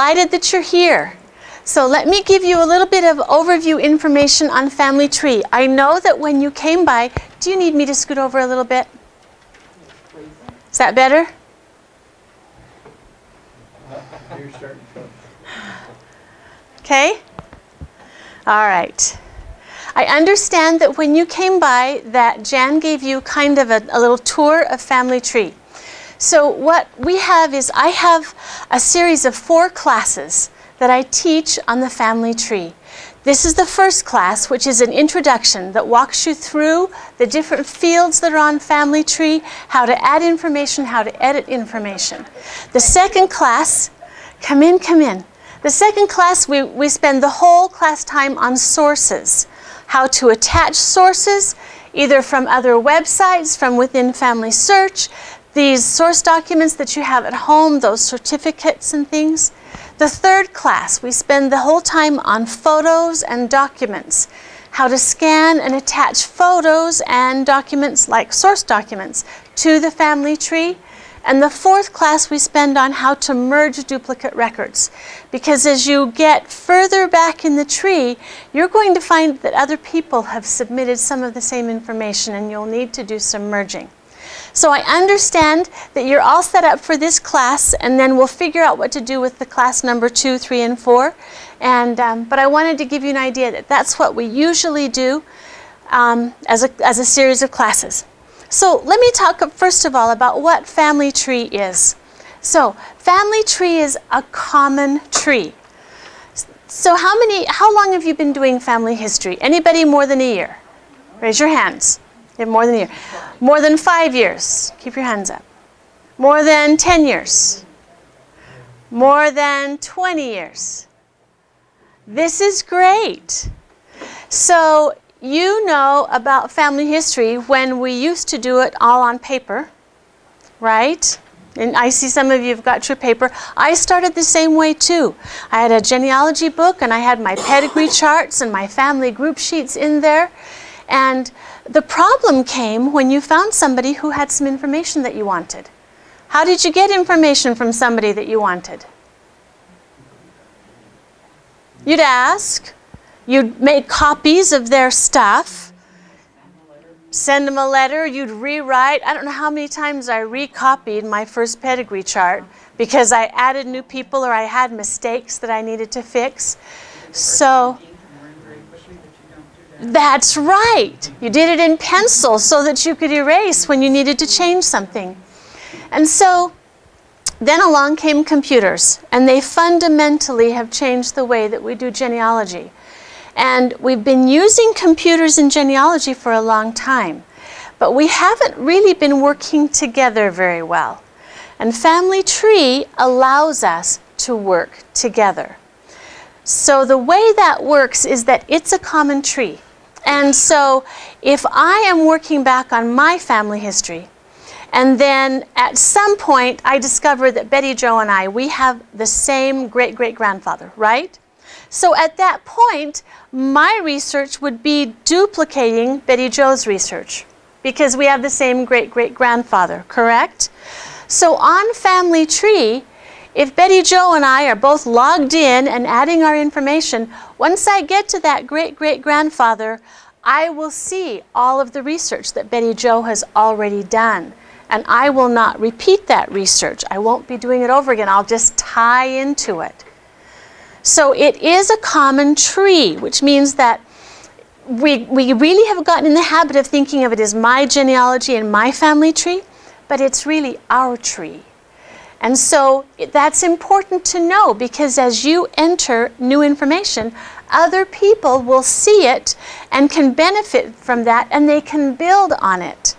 delighted that you're here. So let me give you a little bit of overview information on Family Tree. I know that when you came by, do you need me to scoot over a little bit? Is that better? Okay? All right. I understand that when you came by that Jan gave you kind of a little tour of Family Tree. So what we have is I have a series of 4 classes that I teach on the Family Tree. This is the first class, which is an introduction that walks you through the different fields that are on Family Tree, how to add information, how to edit information. The second class, come in. The second class, we spend the whole class time on sources, how to attach sources, either from other websites, from within Family Search, these source documents that you have at home, those certificates and things. The third class, we spend the whole time on photos and documents, how to scan and attach photos and documents like source documents to the Family Tree. And the fourth class we spend on how to merge duplicate records. Because as you get further back in the tree, you're going to find that other people have submitted some of the same information and you'll need to do some merging. So I understand that you're all set up for this class, and then we'll figure out what to do with the class number 2, 3, and 4. But I wanted to give you an idea that that's what we usually do as a series of classes. So let me talk first of all about what Family Tree is. So Family Tree is a common tree. So how long have you been doing family history? Anybody more than a year? Raise your hands. You have more than a year. More than 5 years. Keep your hands up. More than 10 years. More than 20 years. This is great. So you know about family history when we used to do it all on paper, right? And I see some of you have got your paper. I started the same way too. I had a genealogy book and I had my pedigree charts and my family group sheets in there. And the problem came when you found somebody who had some information that you wanted. How did you get information from somebody that you wanted? You'd ask. You'd make copies of their stuff. Send them a letter. You'd rewrite. I don't know how many times I recopied my first pedigree chart because I added new people or I had mistakes that I needed to fix. So that's right. You did it in pencil so that you could erase when you needed to change something. And so then along came computers, and they fundamentally have changed the way that we do genealogy. And we've been using computers in genealogy for a long time, but we haven't really been working together very well. And Family Tree allows us to work together. So the way that works is that it's a common tree. And so if I am working back on my family history, and then at some point I discover that Betty Jo and I, we have the same great-great-grandfather, right? So at that point, my research would be duplicating Betty Jo's research because we have the same great-great-grandfather, correct? So on Family Tree, if Betty Jo and I are both logged in and adding our information, once I get to that great-great-grandfather, I will see all of the research that Betty Jo has already done. And I will not repeat that research. I won't be doing it over again. I'll just tie into it. So it is a common tree, which means that we really have gotten in the habit of thinking of it as my genealogy and my family tree, but it's really our tree. And so that's important to know because as you enter new information, other people will see it and can benefit from that and they can build on it.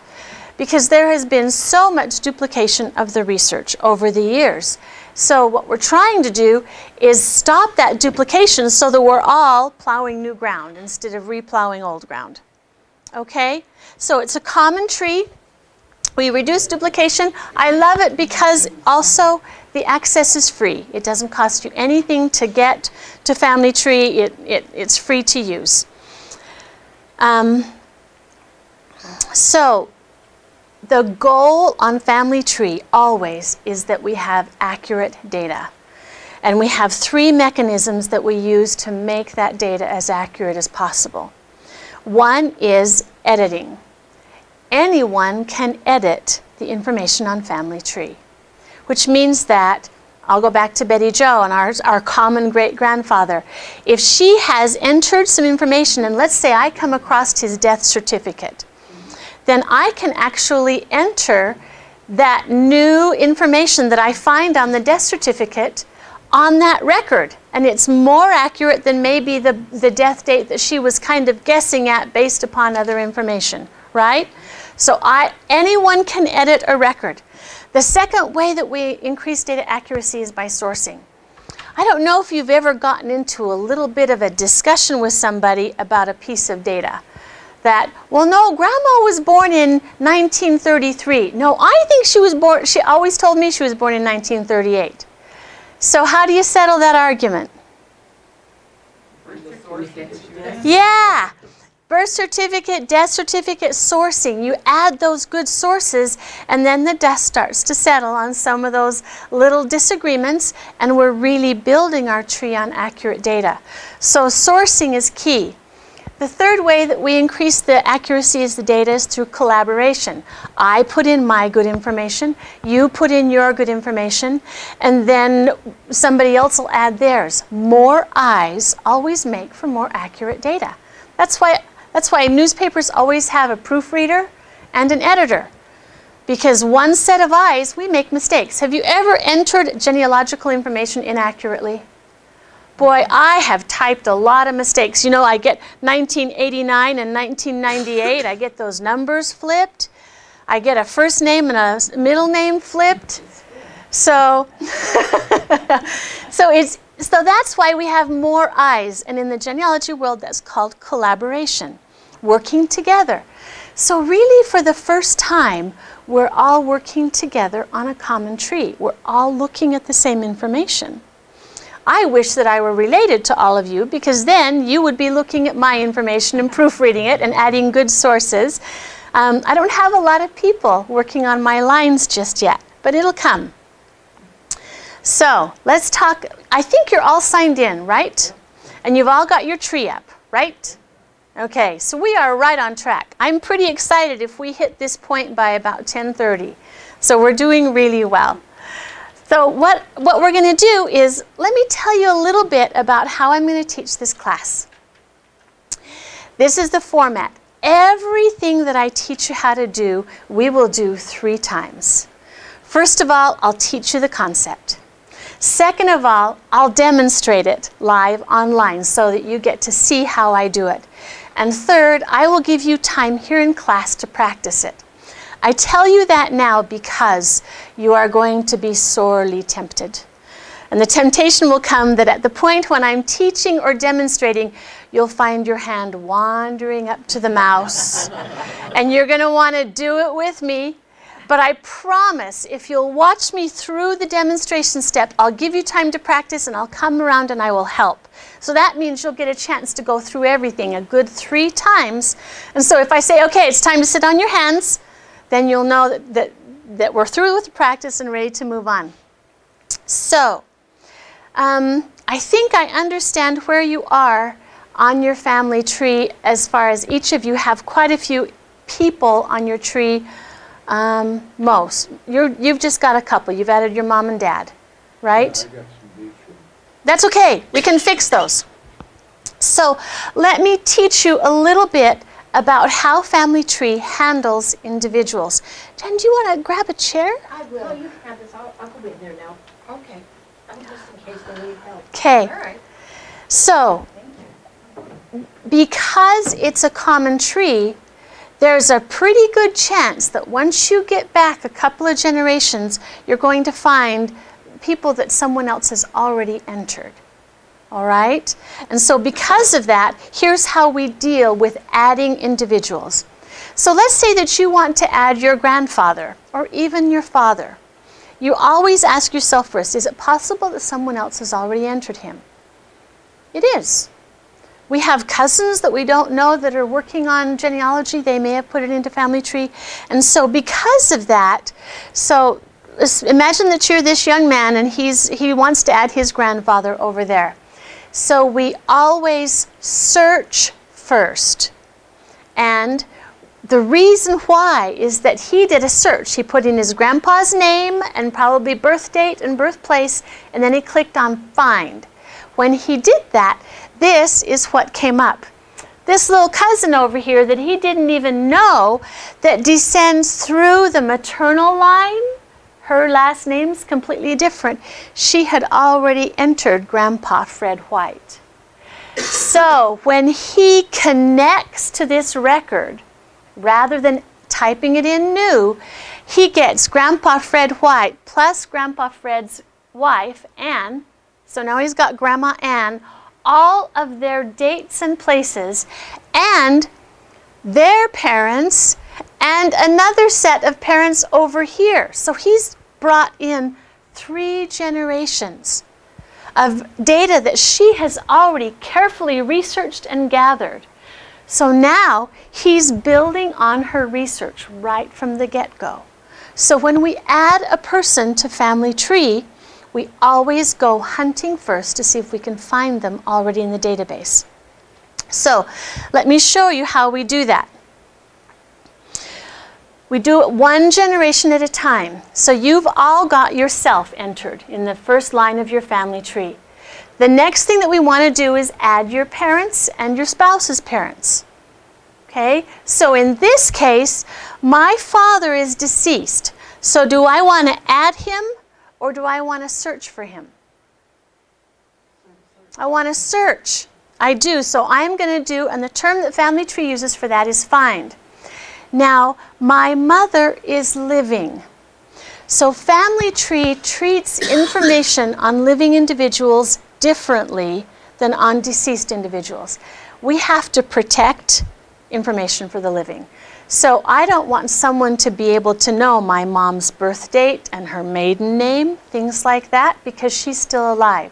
Because there has been so much duplication of the research over the years. So what we're trying to do is stop that duplication so that we're all plowing new ground instead of replowing old ground. Okay? So it's a common tree. We reduce duplication. I love it because also the access is free. It doesn't cost you anything to get to Family Tree. It's free to use. So the goal on Family Tree always is that we have accurate data. And we have 3 mechanisms that we use to make that data as accurate as possible. One is editing. Anyone can edit the information on Family Tree, which means that, I'll go back to Betty Jo and our common great-grandfather. If she has entered some information, and let's say I come across his death certificate, then I can actually enter that new information that I find on the death certificate on that record. And it's more accurate than maybe the death date that she was kind of guessing at based upon other information, right? So anyone can edit a record. The second way that we increase data accuracy is by sourcing. I don't know if you've ever gotten into a little bit of a discussion with somebody about a piece of data. That, well, no, Grandma was born in 1933. No, I think she was born, she always told me she was born in 1938. So how do you settle that argument? Yeah. Birth certificate, death certificate, sourcing. You add those good sources, and then the dust starts to settle on some of those little disagreements, and we're really building our tree on accurate data. So sourcing is key. The third way that we increase the accuracy of the data is through collaboration. I put in my good information, you put in your good information, and then somebody else will add theirs. More eyes always make for more accurate data. That's why newspapers always have a proofreader and an editor. Because one set of eyes, we make mistakes. Have you ever entered genealogical information inaccurately? Boy, I have typed a lot of mistakes. You know, I get 1989 and 1998. I get those numbers flipped. I get a first name and a middle name flipped. So, so that's why we have more eyes. And in the genealogy world, that's called collaboration, working together. So really, for the first time, we're all working together on a common tree. We're all looking at the same information. I wish that I were related to all of you, because then you would be looking at my information and proofreading it and adding good sources. I don't have a lot of people working on my lines just yet, but it'll come. So let's talk. I think you're all signed in, right? And you've all got your tree up, right? Okay, so we are right on track. I'm pretty excited if we hit this point by about 10:30. So we're doing really well. So what we're going to do is, let me tell you a little bit about how I'm going to teach this class. This is the format. Everything that I teach you how to do, we will do 3 times. First of all, I'll teach you the concept. Second of all, I'll demonstrate it live online so that you get to see how I do it. And third, I will give you time here in class to practice it. I tell you that now because you are going to be sorely tempted. And the temptation will come that at the point when I'm teaching or demonstrating, you'll find your hand wandering up to the mouse. And you're going to want to do it with me. But I promise, if you'll watch me through the demonstration step, I'll give you time to practice, and I'll come around and I will help. So that means you'll get a chance to go through everything a good 3 times. And so if I say, okay, it's time to sit on your hands, then you'll know that we're through with the practice and ready to move on. So, I think I understand where you are on your family tree, as far as each of you have quite a few people on your tree. You've just got a couple. You've added your mom and dad, right? Yeah, I got some beach ones. That's okay. We can fix those. So let me teach you a little bit about how Family Tree handles individuals. Jen, do you want to grab a chair? I will. Oh, you can have this. I'll go in there now. Okay. Just in case they need help. Okay. All right. So, because it's a common tree, there's a pretty good chance that once you get back a couple of generations, you're going to find people that someone else has already entered. All right? And so because of that, here's how we deal with adding individuals. So let's say that you want to add your grandfather or even your father. You always ask yourself first, is it possible that someone else has already entered him? It is. We have cousins that we don't know that are working on genealogy. They may have put it into Family Tree. And so because of that, so imagine that you're this young man and he wants to add his grandfather over there. So we always search first. And the reason why is that he did a search. He put in his grandpa's name and probably birth date and birthplace, and then he clicked on find. When he did that, this is what came up. This little cousin over here that he didn't even know that descends through the maternal line, her last name's completely different. She had already entered Grandpa Fred White. So when he connects to this record, rather than typing it in new, he gets Grandpa Fred White plus Grandpa Fred's wife, Ann. So now he's got Grandma Ann, all of their dates and places, and their parents, and another set of parents over here. So he's brought in 3 generations of data that she has already carefully researched and gathered. So now he's building on her research right from the get-go. So when we add a person to Family Tree, we always go hunting first to see if we can find them already in the database. So let me show you how we do that. We do it 1 generation at a time. So you've all got yourself entered in the first line of your family tree. The next thing that we want to do is add your parents and your spouse's parents. Okay? So in this case, my father is deceased. So do I want to add him or do I want to search for him? I want to search. I do. So I'm going to do, and the term that Family Tree uses for that is find. Now, my mother is living. So Family Tree treats information on living individuals differently than on deceased individuals. We have to protect information for the living. So I don't want someone to be able to know my mom's birth date and her maiden name, things like that, because she's still alive.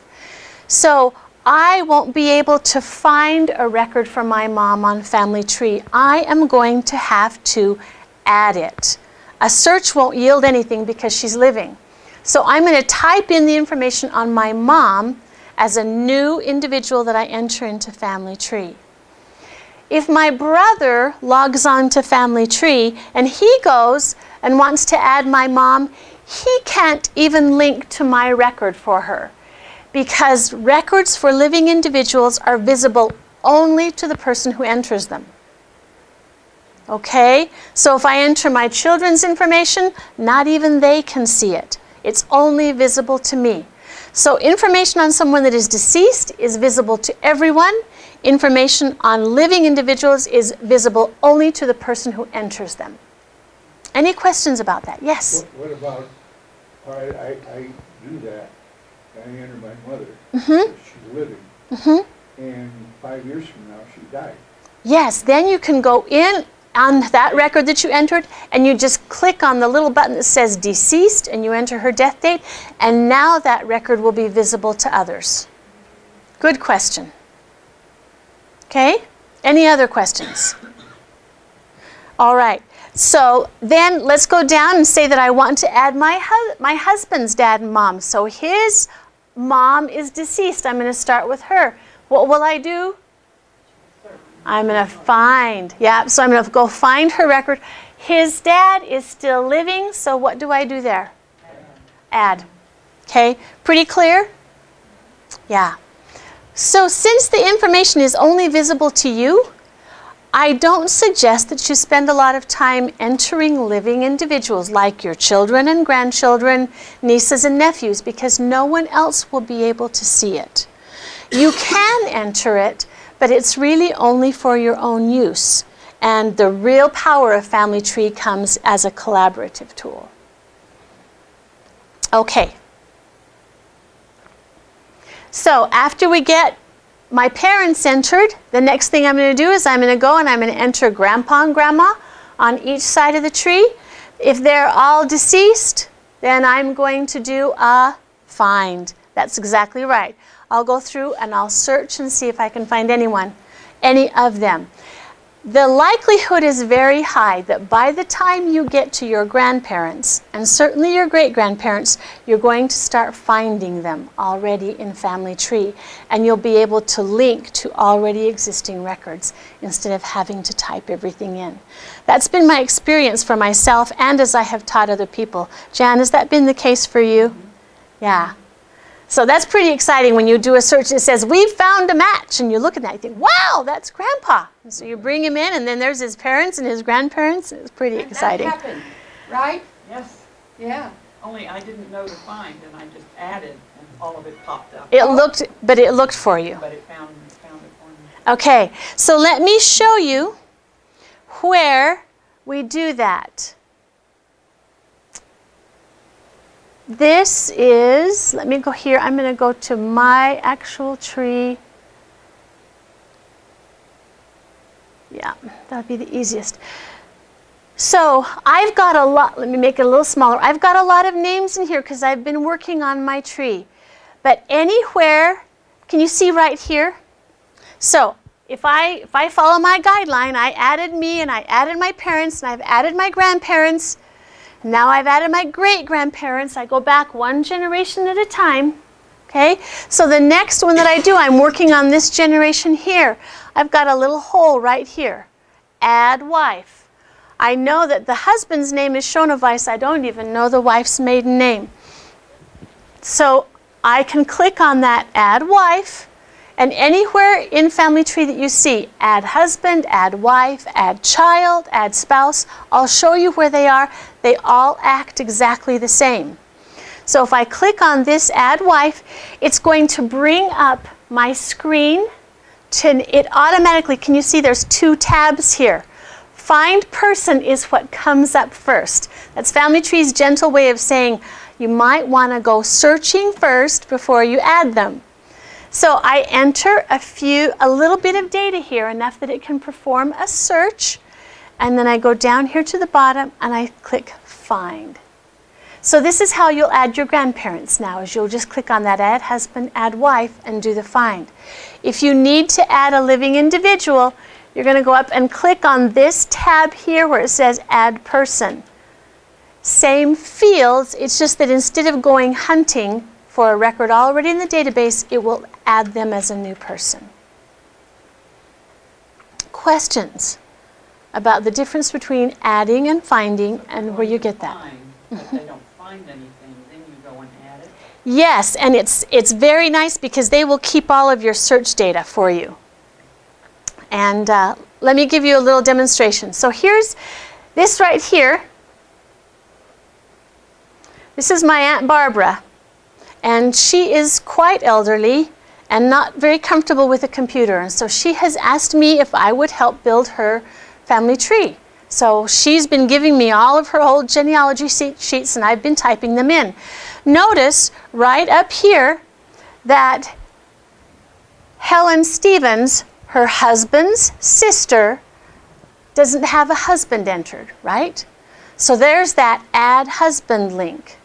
So I won't be able to find a record for my mom on Family Tree. I am going to have to add it. A search won't yield anything because she's living. So I'm going to type in the information on my mom as a new individual that I enter into Family Tree. If my brother logs on to Family Tree and he goes and wants to add my mom, he can't even link to my record for her, because records for living individuals are visible only to the person who enters them. Okay? So if I enter my children's information, not even they can see it. It's only visible to me. So information on someone that is deceased is visible to everyone. Information on living individuals is visible only to the person who enters them. Any questions about that? Yes? What about, all right, I do that. I enter my mother, she's living, and 5 years from now she died. Yes, then you can go in on that record that you entered and you just click on the little button that says deceased and you enter her death date, and now that record will be visible to others. Good question. Okay, any other questions? All right, so then let's go down and say that I want to add my husband's dad and mom. So his mom is deceased. I'm going to start with her. What will I do? I'm going to find. Yeah, so I'm going to go find her record. His dad is still living, so what do I do there? Add. Okay, pretty clear? Yeah. So since the information is only visible to you, I don't suggest that you spend a lot of time entering living individuals like your children and grandchildren, nieces and nephews, because no one else will be able to see it. You can enter it, but it's really only for your own use. And the real power of Family Tree comes as a collaborative tool. Okay. So after we get my parents entered, the next thing I'm going to do is I'm going to go and I'm going to enter Grandpa and Grandma on each side of the tree. If they're all deceased, then I'm going to do a find. That's exactly right. I'll go through and I'll search and see if I can find anyone, any of them. the likelihood is very high that by the time you get to your grandparents, and certainly your great-grandparents, you're going to start finding them already in Family Tree, and you'll be able to link to already existing records instead of having to type everything in. That's been my experience for myself and as I have taught other people. Jan, has that been the case for you? Yeah. So that's pretty exciting when you do a search that says, we've found a match, and you look at that and you think, wow, that's Grandpa. And so you bring him in, and then there's his parents and his grandparents. It's pretty exciting. That happened, right? Yes, Yeah. only I didn't know to find, and I just added, and all of it popped up. It looked for you. But it found it for me. Okay, so let me show you where we do that. This is, let me go here, I'm going to go to my actual tree. Yeah, that'll be the easiest. So I've got a lot, let me make it a little smaller. I've got a lot of names in here because I've been working on my tree. But anywhere, can you see right here? So if I follow my guideline, I added me and I added my parents and I've added my grandparents. Now I've added my great-grandparents. I go back one generation at a time. Okay? So the next one that I do, I'm working on this generation here. I've got a little hole right here. Add wife. I know that the husband's name is Schoneweis. I don't even know the wife's maiden name. So I can click on that add wife, and anywhere in Family Tree that you see, add husband, add wife, add child, add spouse, I'll show you where they are. They all act exactly the same. So if I click on this add wife, it's going to bring up my screen. It automatically, can you see there's two tabs here? Find person is what comes up first. That's Family Tree's gentle way of saying you might want to go searching first before you add them. So I enter a little bit of data here, enough that it can perform a search, and then I go down here to the bottom and I click find. So this is how you'll add your grandparents now, is you'll just click on that add husband, add wife, and do the find. If you need to add a living individual, you're going to go up and click on this tab here where it says add person. Same fields, it's just that instead of going hunting for a record already in the database, it will add them as a new person. Questions about the difference between adding and finding and where you get that? If they don't find anything, then you go and add it? Yes, and it's very nice because they will keep all of your search data for you. And let me give you a little demonstration. So here's this right here. This is my Aunt Barbara. And she is quite elderly and not very comfortable with a computer. And so she has asked me if I would help build her family tree. So she's been giving me all of her old genealogy sheets and I've been typing them in. Notice right up here that Helen Stevens, her husband's sister, doesn't have a husband entered, right? So there's that add husband link.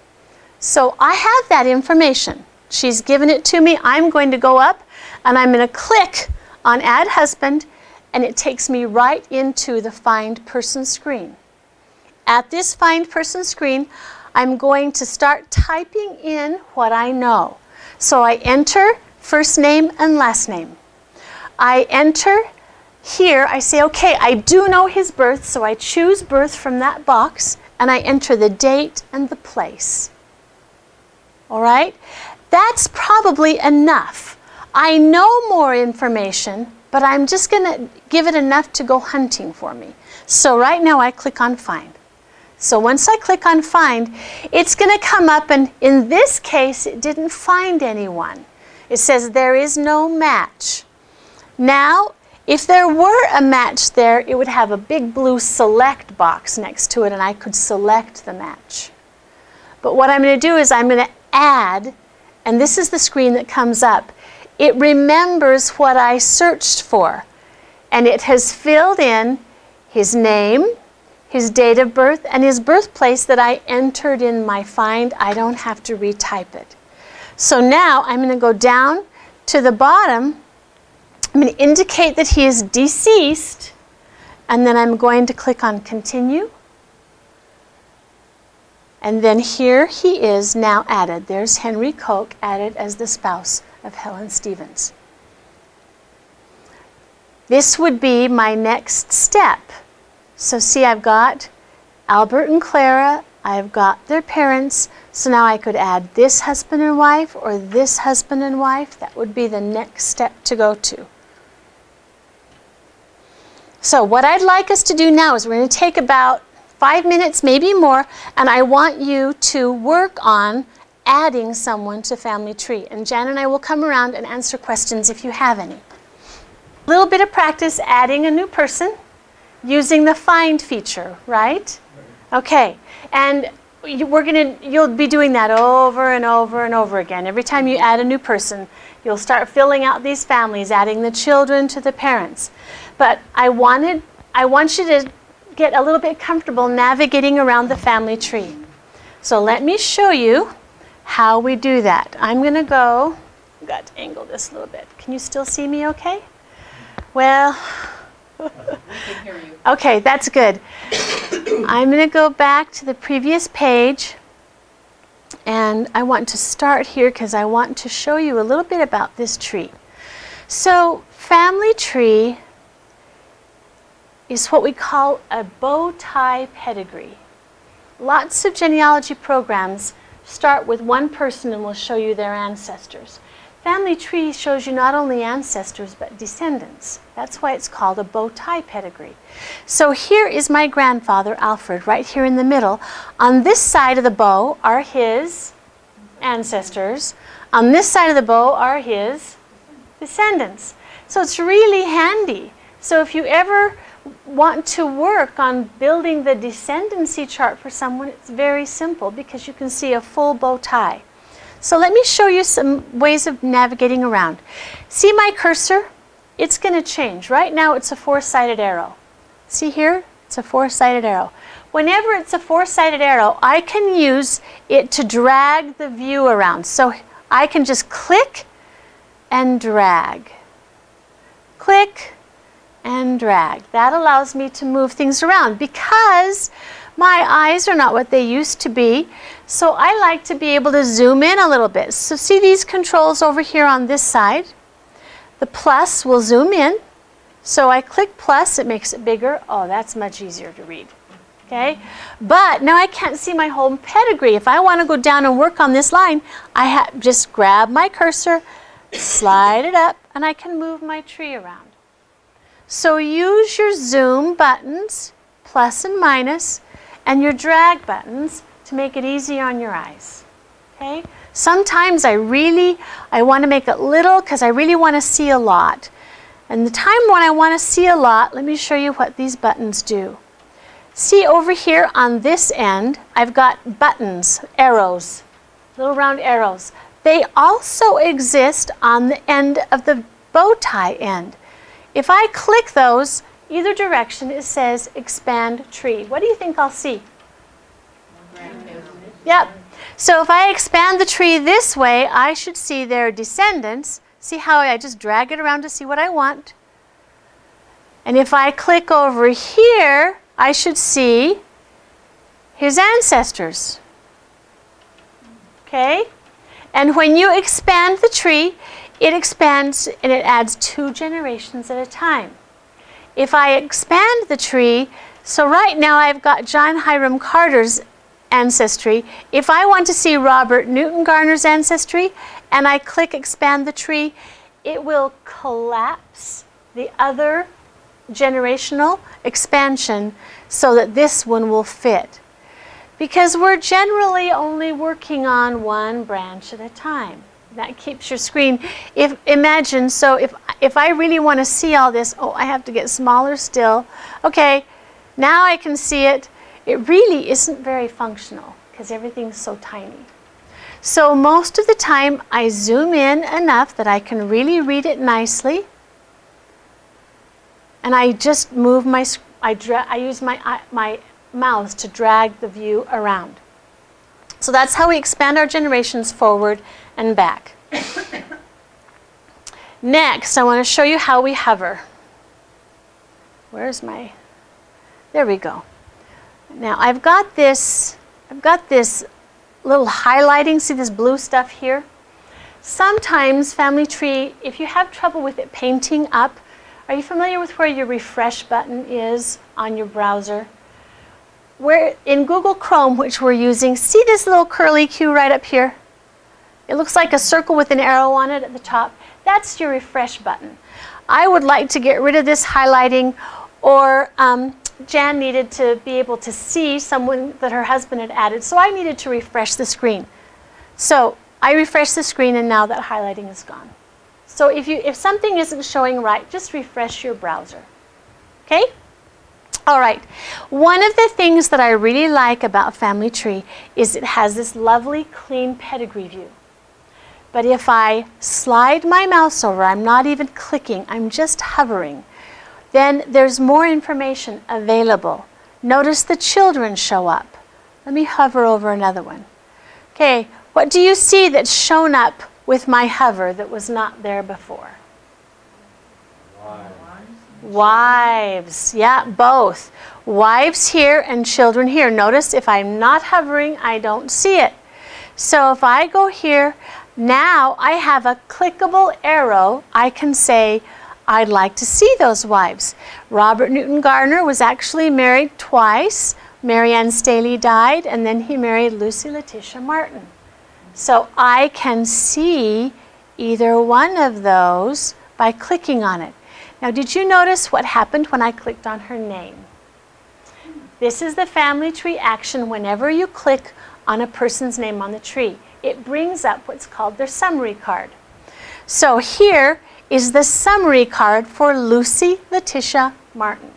So I have that information. She's given it to me. I'm going to go up and I'm going to click on add husband, and it takes me right into the find person screen. At this find person screen, I'm going to start typing in what I know. So I enter first name and last name. I enter here, I say, okay, I do know his birth, so I choose birth from that box, and I enter the date and the place. All right? That's probably enough. I know more information, but I'm just going to give it enough to go hunting for me. So right now I click on find. So once I click on find, it's going to come up, and in this case, it didn't find anyone. It says there is no match. Now, if there were a match there, it would have a big blue select box next to it, and I could select the match. But what I'm going to do is I'm going to add, and this is the screen that comes up. It remembers what I searched for, and it has filled in his name, his date of birth, and his birthplace that I entered in my find. I don't have to retype it. So now I'm going to go down to the bottom. I'm going to indicate that he is deceased, And then I'm going to click on continue. And then here he is now added. There's Henry Koch added as the spouse of Helen Stevens. This would be my next step. So see, I've got Albert and Clara, I've got their parents, so now I could add this husband and wife or this husband and wife. That would be the next step to go to. So what I'd like us to do now is we're going to take about 5 minutes, maybe more, and I want you to work on adding someone to Family Tree. And Jan and I will come around and answer questions if you have any. A little bit of practice adding a new person using the find feature, right? Okay, and you'll be doing that over and over and over again. Every time you add a new person, you'll start filling out these families, adding the children to the parents. But I want you to get a little bit comfortable navigating around the family tree. So let me show you how we do that. I'm going to go, I've got to angle this a little bit. Can you still see me okay? Well, We can hear you. okay, that's good. I'm going to go back to the previous page, and I want to start here because I want to show you a little bit about this tree. So family tree is what we call a bow tie pedigree. Lots of genealogy programs start with one person and will show you their ancestors. Family tree shows you not only ancestors but descendants. That's why it's called a bow tie pedigree. So here is my grandfather Alfred right here in the middle. On this side of the bow are his ancestors. On this side of the bow are his descendants. So it's really handy. So if you ever want to work on building the descendancy chart for someone, it's very simple because you can see a full bow tie. So let me show you some ways of navigating around. See my cursor? It's going to change. Right now it's a four-sided arrow. See here? It's a four-sided arrow. Whenever it's a four-sided arrow, I can use it to drag the view around. So I can just click and drag. Click and drag. That allows me to move things around because my eyes are not what they used to be. So I like to be able to zoom in a little bit. So see these controls over here on this side? The plus will zoom in. So I click plus, it makes it bigger. Oh, that's much easier to read. Okay? But now I can't see my whole pedigree. If I want to go down and work on this line, I just grab my cursor, slide it up, and I can move my tree around. So use your zoom buttons, plus and minus, and your drag buttons to make it easy on your eyes. Okay? Sometimes I want to make it little because I really want to see a lot. And the time when I want to see a lot, let me show you what these buttons do. See over here on this end, I've got buttons, arrows, little round arrows. They also exist on the end of the bow tie end. If I click those, either direction, it says expand tree. What do you think I'll see? Yep. So if I expand the tree this way, I should see their descendants. See how I just drag it around to see what I want? And if I click over here, I should see his ancestors. Okay? And when you expand the tree, it expands and it adds 2 generations at a time. If I expand the tree, so right now I've got John Hiram Carter's ancestry. If I want to see Robert Newton Garner's ancestry and I click expand the tree, it will collapse the other generational expansion so that this one will fit. Because we're generally only working on one branch at a time. That keeps your screen. Imagine, so if I really want to see all this, oh, I have to get smaller still. Okay, now I can see it. It really isn't very functional because everything's so tiny. So most of the time I zoom in enough that I can really read it nicely. And I just move I use my mouse to drag the view around. So that's how we expand our generations forward and back. Next, I want to show you how we hover. Where's my There we go. Now I've got this little highlighting. See this blue stuff here? Sometimes Family Tree, if you have trouble with it painting up, are you familiar with where your refresh button is on your browser? Where in Google Chrome, which we're using, see this little curly Q right up here? It looks like a circle with an arrow on it at the top. That's your refresh button. I would like to get rid of this highlighting, or Jan needed to be able to see someone that her husband had added, so I needed to refresh the screen. So I refreshed the screen and now that highlighting is gone. So if something isn't showing right, just refresh your browser. Okay? All right. One of the things that I really like about Family Tree is it has this lovely clean pedigree view. But if I slide my mouse over, I'm not even clicking, I'm just hovering, then there's more information available. Notice the children show up. Let me hover over another one. Okay, what do you see that's shown up with my hover that was not there before? Wives. Yeah, both. Wives here and children here. Notice if I'm not hovering, I don't see it. So if I go here, now I have a clickable arrow. I can say, I'd like to see those wives. Robert Newton Gardner was actually married twice. Mary Ann Staley died, and then he married Lucy Letitia Martin. So I can see either one of those by clicking on it. Now, did you notice what happened when I clicked on her name? This is the Family Tree action whenever you click on a person's name on the tree. It brings up what's called their summary card. So here is the summary card for Lucy Letitia Martin.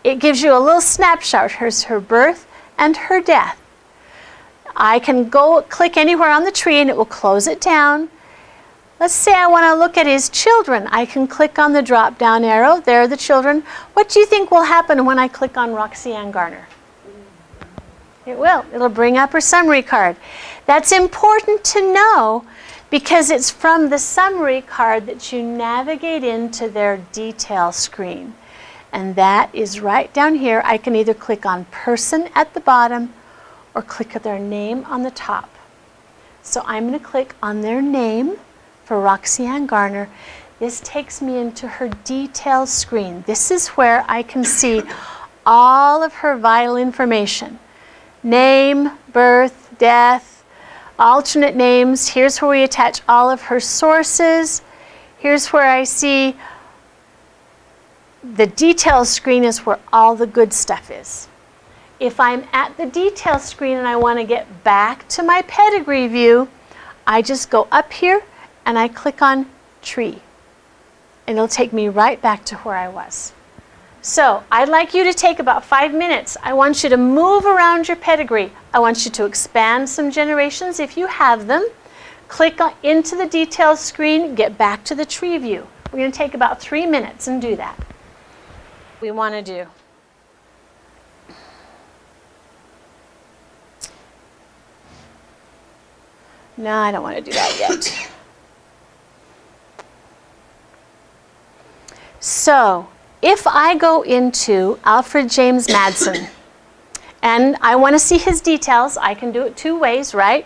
It gives you a little snapshot. Here's her birth and her death. I can go click anywhere on the tree and it will close it down. Let's say I want to look at his children. I can click on the drop down arrow. There are the children. What do you think will happen when I click on Roxanne Garner? It will. It'll bring up her summary card. That's important to know because it's from the summary card that you navigate into their detail screen. And that is right down here. I can either click on person at the bottom or click at their name on the top. So I'm going to click on their name for Roxanne Garner. This takes me into her details screen. This is where I can see all of her vital information. Name, birth, death, alternate names. Here's where we attach all of her sources. Here's where I see the details screen is where all the good stuff is. If I'm at the details screen and I want to get back to my pedigree view, I just go up here and I click on tree. And it'll take me right back to where I was. So I'd like you to take about 5 minutes. I want you to move around your pedigree. I want you to expand some generations if you have them. Click into the details screen, get back to the tree view. We're going to take about 3 minutes and do that. We want to do. No, I don't want to do that yet. So, if I go into Alfred James Madsen and I want to see his details, I can do it 2 ways, right?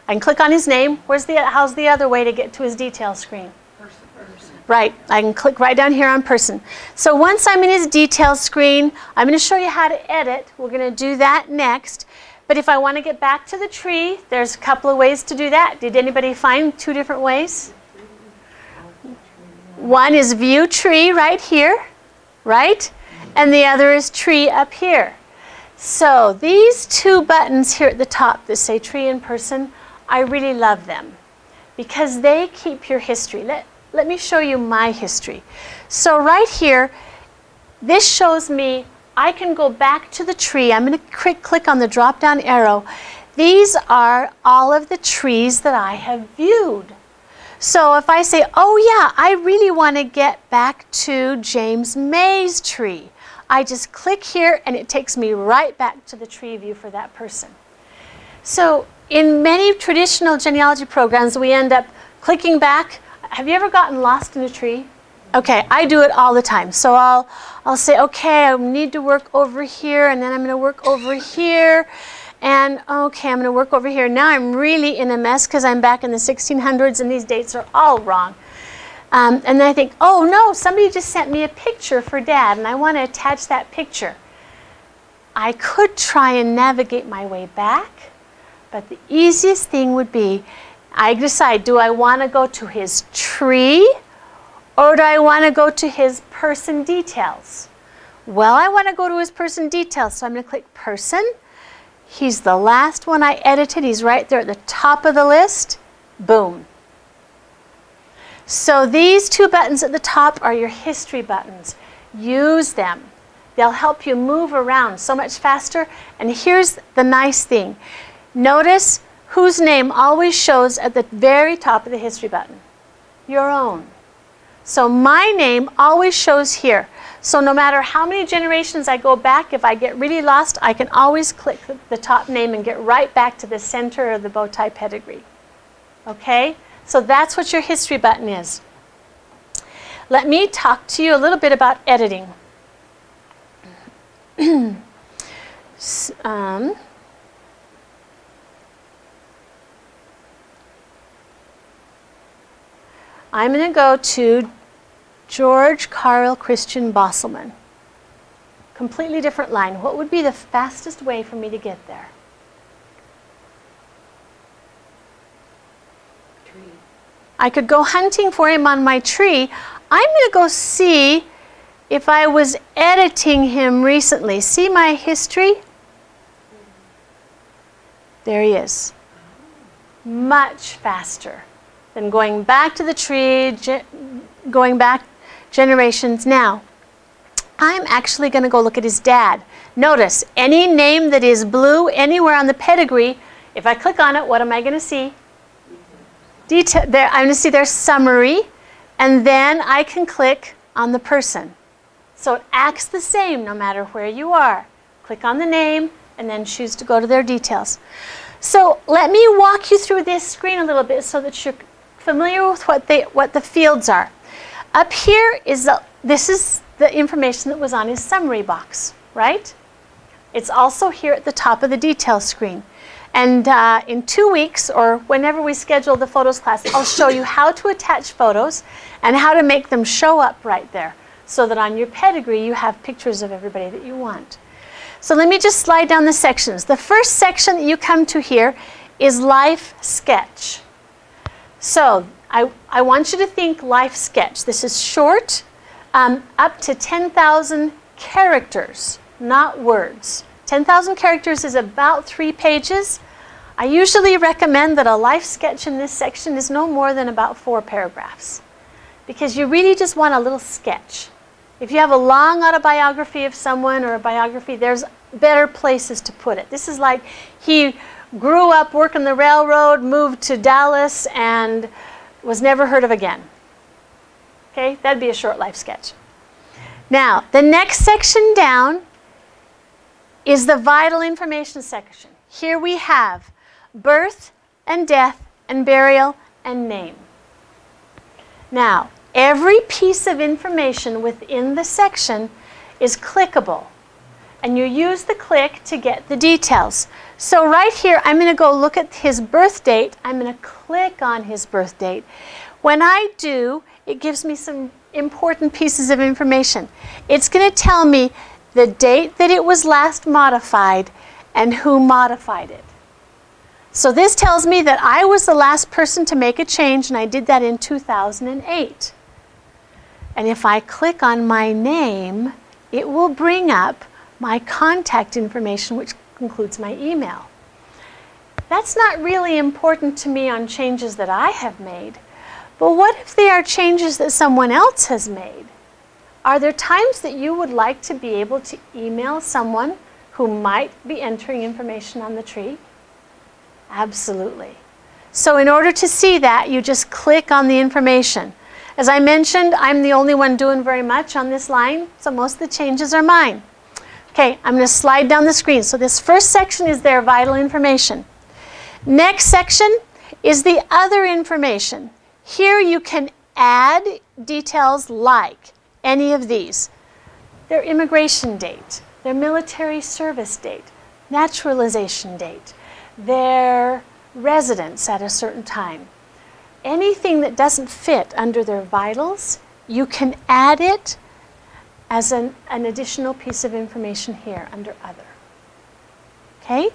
I can click on his name. How's the other way to get to his details screen? Person. Right, I can click right down here on person. So once I'm in his details screen, I'm going to show you how to edit. We're going to do that next. But if I want to get back to the tree, there's a couple of ways to do that. Did anybody find 2 different ways? One is view tree right here, right? And the other is tree up here. So these 2 buttons here at the top that say tree and person, I really love them because they keep your history. Let me show you my history. So right here, this shows me I can go back to the tree. I'm going to click on the drop-down arrow. These are all of the trees that I have viewed. So if I say, oh yeah, I really want to get back to James May's tree, I just click here and it takes me right back to the tree view for that person. So in many traditional genealogy programs, we end up clicking back. Have you ever gotten lost in a tree? Okay, I do it all the time. So I'll say, okay, I need to work over here, and then I'm going to work over here, and okay, I'm going to work over here. Now I'm really in a mess because I'm back in the 1600s, and these dates are all wrong. And then I think, oh no, somebody just sent me a picture for Dad, and I want to attach that picture. I could try and navigate my way back, but the easiest thing would be, I decide, do I want to go to his tree, or do I want to go to his person details? Well, I want to go to his person details, so I'm going to click person. He's the last one I edited. He's right there at the top of the list. Boom. So these two buttons at the top are your history buttons. Use them. They'll help you move around so much faster. And here's the nice thing. Notice whose name always shows at the very top of the history button. Your own. So my name always shows here. So no matter how many generations I go back, if I get really lost, I can always click the top name and get right back to the center of the bow tie pedigree. Okay? So that's what your history button is. Let me talk to you a little bit about editing. I'm going to go to George Carl Christian Bosselman. Completely different line. What would be the fastest way for me to get there? Tree. I could go hunting for him on my tree. I'm going to go see if I was editing him recently. See my history? There he is. Much faster than going back to the tree, going back generations. Now, I'm actually going to go look at his dad. Notice, any name that is blue anywhere on the pedigree, if I click on it, what am I going to see? Detail. There, I'm going to see their summary, and then I can click on the person. So it acts the same no matter where you are. Click on the name, and then choose to go to their details. So let me walk you through this screen a little bit so that you're familiar with what the fields are. Up here is this is the information that was on his summary box, right? It's also here at the top of the details screen. And in 2 weeks, or whenever we schedule the photos class, I'll show you how to attach photos and how to make them show up right there, so that on your pedigree you have pictures of everybody that you want. So let me just slide down the sections. The first section that you come to here is Life Sketch. So I want you to think Life Sketch. This is short, up to 10,000 characters, not words. 10,000 characters is about 3 pages. I usually recommend that a life sketch in this section is no more than about 4 paragraphs, because you really just want a little sketch. If you have a long autobiography of someone or a biography, there's better places to put it. This is like he grew up working the railroad, moved to Dallas, and was never heard of again. Okay, that'd be a short life sketch. Now, the next section down is the vital information section. Here we have birth and death and burial and name. Now, every piece of information within the section is clickable, and you use the click to get the details. So right here, I'm going to go look at his birth date. I'm going to click on his birth date. When I do, it gives me some important pieces of information. It's going to tell me the date that it was last modified and who modified it. So this tells me that I was the last person to make a change, and I did that in 2008. And if I click on my name, it will bring up my contact information, which includes my email. That's not really important to me on changes that I have made, but what if they are changes that someone else has made? Are there times that you would like to be able to email someone who might be entering information on the tree? Absolutely. So in order to see that, you just click on the information. As I mentioned, I'm the only one doing very much on this line, so most of the changes are mine. Okay, I'm going to slide down the screen. So this first section is their vital information. Next section is the other information. Here you can add details like any of these. Their immigration date, their military service date, naturalization date, their residence at a certain time. Anything that doesn't fit under their vitals, you can add it as an additional piece of information here under Other. Okay?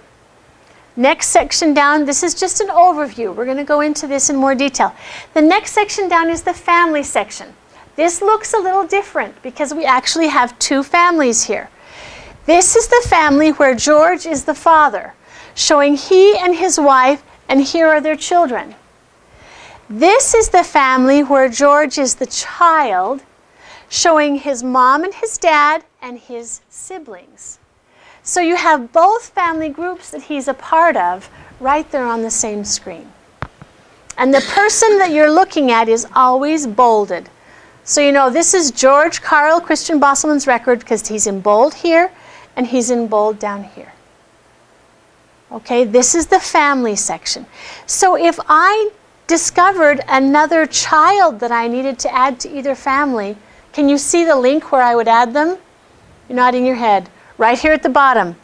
Next section down, this is just an overview. We're going to go into this in more detail. The next section down is the family section. This looks a little different because we actually have two families here. This is the family where George is the father, showing he and his wife, and here are their children. This is the family where George is the child, showing his mom and his dad and his siblings. So you have both family groups that he's a part of right there on the same screen. And the person that you're looking at is always bolded. So you know this is George Carl Christian Bosselman's record because he's in bold here and he's in bold down here. Okay, this is the family section. So if I discovered another child that I needed to add to either family, can you see the link where I would add them? You're nodding your head. Right here at the bottom.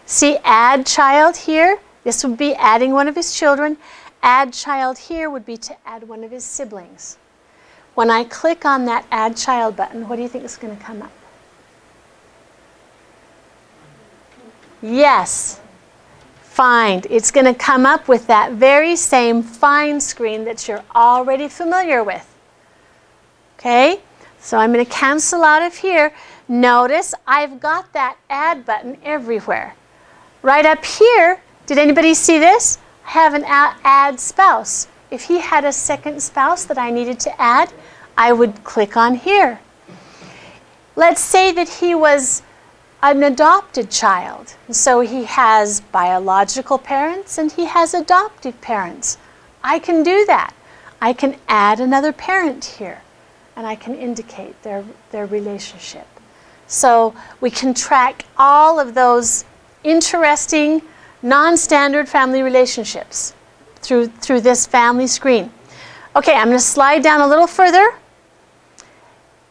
See add child here? This would be adding one of his children. Add child here would be to add one of his siblings. When I click on that add child button, what do you think is going to come up? Yes. Find. It's going to come up with that very same find screen that you're already familiar with. Okay? So I'm going to cancel out of here. Notice I've got that add button everywhere. Right up here, did anybody see this? I have an add spouse. If he had a second spouse that I needed to add, I would click on here. Let's say that he was an adopted child. So he has biological parents and he has adoptive parents. I can do that. I can add another parent here and I can indicate their relationship. So we can track all of those interesting, non-standard family relationships through this family screen. Okay, I'm going to slide down a little further.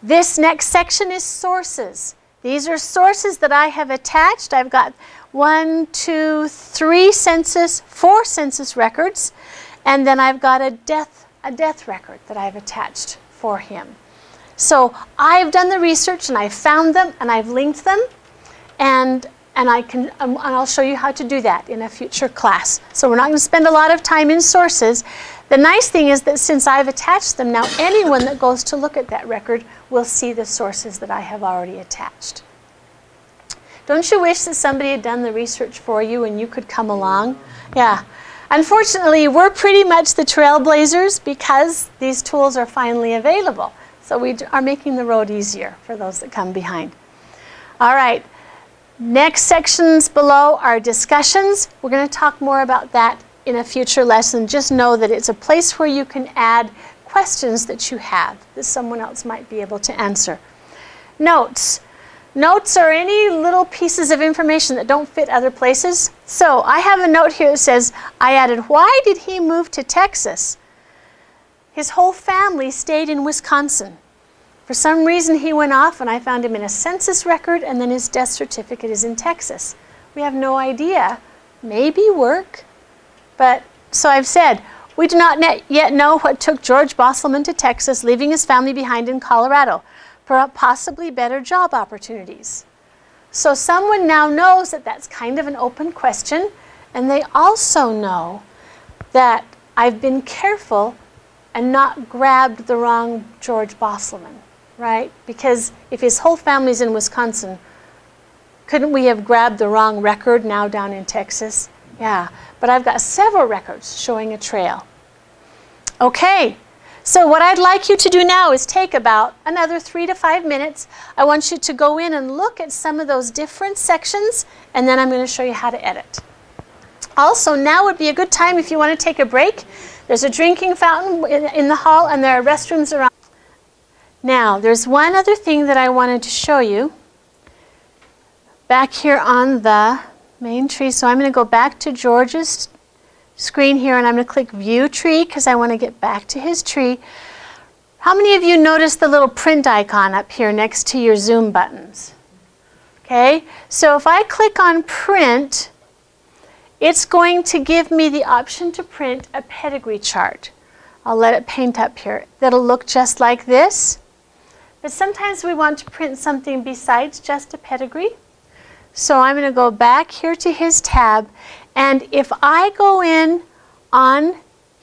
This next section is sources. These are sources that I have attached. I've got 4 census records, and then I've got a death record that I've attached for him. So I've done the research and I've found them and I've linked them, and I'll show you how to do that in a future class. So we're not going to spend a lot of time in sources. The nice thing is that since I've attached them, now anyone that goes to look at that record will see the sources that I have already attached. Don't you wish that somebody had done the research for you and you could come along? Yeah. Unfortunately, we're pretty much the trailblazers because these tools are finally available. So we are making the road easier for those that come behind. All right. Next sections below are discussions. We're going to talk more about that in a future lesson. Just know that it's a place where you can add questions that you have that someone else might be able to answer. Notes. Notes are any little pieces of information that don't fit other places. So I have a note here that says, I added, why did he move to Texas? His whole family stayed in Wisconsin. For some reason he went off and I found him in a census record and then his death certificate is in Texas. We have no idea. Maybe work. But so I've said, we do not yet know what took George Bosselman to Texas, leaving his family behind in Colorado for possibly better job opportunities. So someone now knows that that's kind of an open question, and they also know that I've been careful and not grabbed the wrong George Bosselman, right? Because if his whole family's in Wisconsin, couldn't we have grabbed the wrong record now down in Texas? Yeah, but I've got several records showing a trail. Okay, so what I'd like you to do now is take about another 3 to 5 minutes. I want you to go in and look at some of those different sections, and then I'm going to show you how to edit. Also, now would be a good time if you want to take a break. There's a drinking fountain in the hall, and there are restrooms around. Now, there's one other thing that I wanted to show you back here on the main tree. So I'm going to go back to George's screen here, and I'm going to click View Tree because I want to get back to his tree. How many of you noticed the little print icon up here next to your Zoom buttons? Okay, so if I click on print, it's going to give me the option to print a pedigree chart. I'll let it paint up here. That'll look just like this. But sometimes we want to print something besides just a pedigree. So I'm going to go back here to his tab, and if I go in on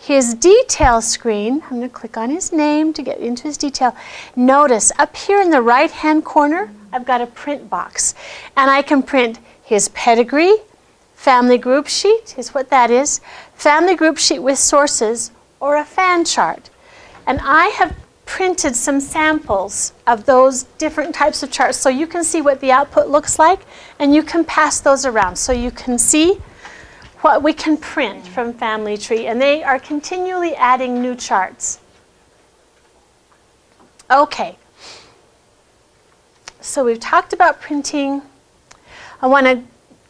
his detail screen, I'm going to click on his name to get into his detail. Notice up here in the right-hand corner, I've got a print box, and I can print his pedigree, family group sheet is what that is, family group sheet with sources, or a fan chart. And I have printed some samples of those different types of charts so you can see what the output looks like, and you can pass those around so you can see what we can print from Family Tree, and they are continually adding new charts. Okay, so we've talked about printing. I'm going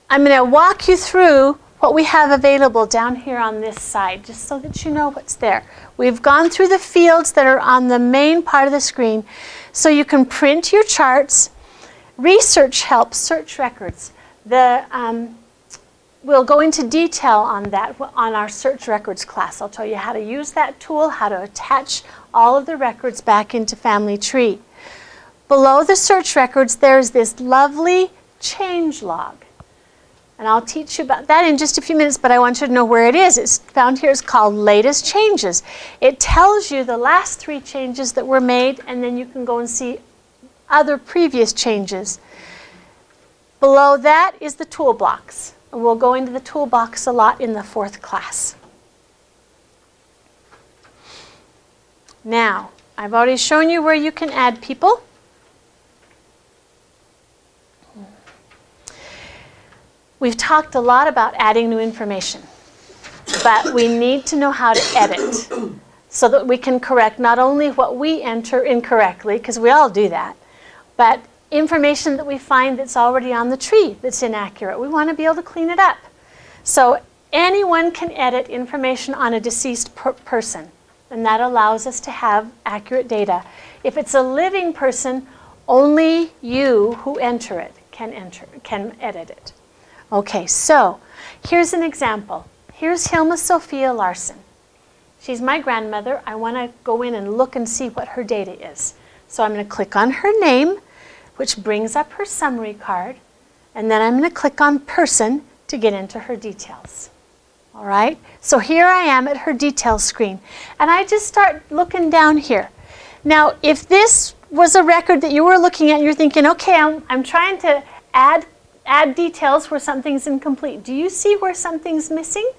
to walk you through what we have available down here on this side, just so that you know what's there. We've gone through the fields that are on the main part of the screen, so you can print your charts. Research help, search records. We'll go into detail on that on our search records class. I'll tell you how to use that tool, how to attach all of the records back into Family Tree. Below the search records, there's this lovely change log. And I'll teach you about that in just a few minutes, but I want you to know where it is. It's found here. It's called Latest Changes. It tells you the last 3 changes that were made, and then you can go and see other previous changes. Below that is the toolbox. And we'll go into the toolbox a lot in the 4th class. Now, I've already shown you where you can add people. We've talked a lot about adding new information, but we need to know how to edit so that we can correct not only what we enter incorrectly, because we all do that, but information that we find that's already on the tree that's inaccurate. We want to be able to clean it up. So anyone can edit information on a deceased person, and that allows us to have accurate data. If it's a living person, only you who enter it can edit it. Okay, so here's an example. Here's Hilma Sophia Larson. She's my grandmother. I want to go in and look and see what her data is. So I'm going to click on her name, which brings up her summary card, and then I'm going to click on person to get into her details. All right, so here I am at her details screen, and I just start looking down here. Now, if this was a record that you were looking at and you're thinking, okay, I'm trying to add details where something's incomplete. Do you see where something's missing?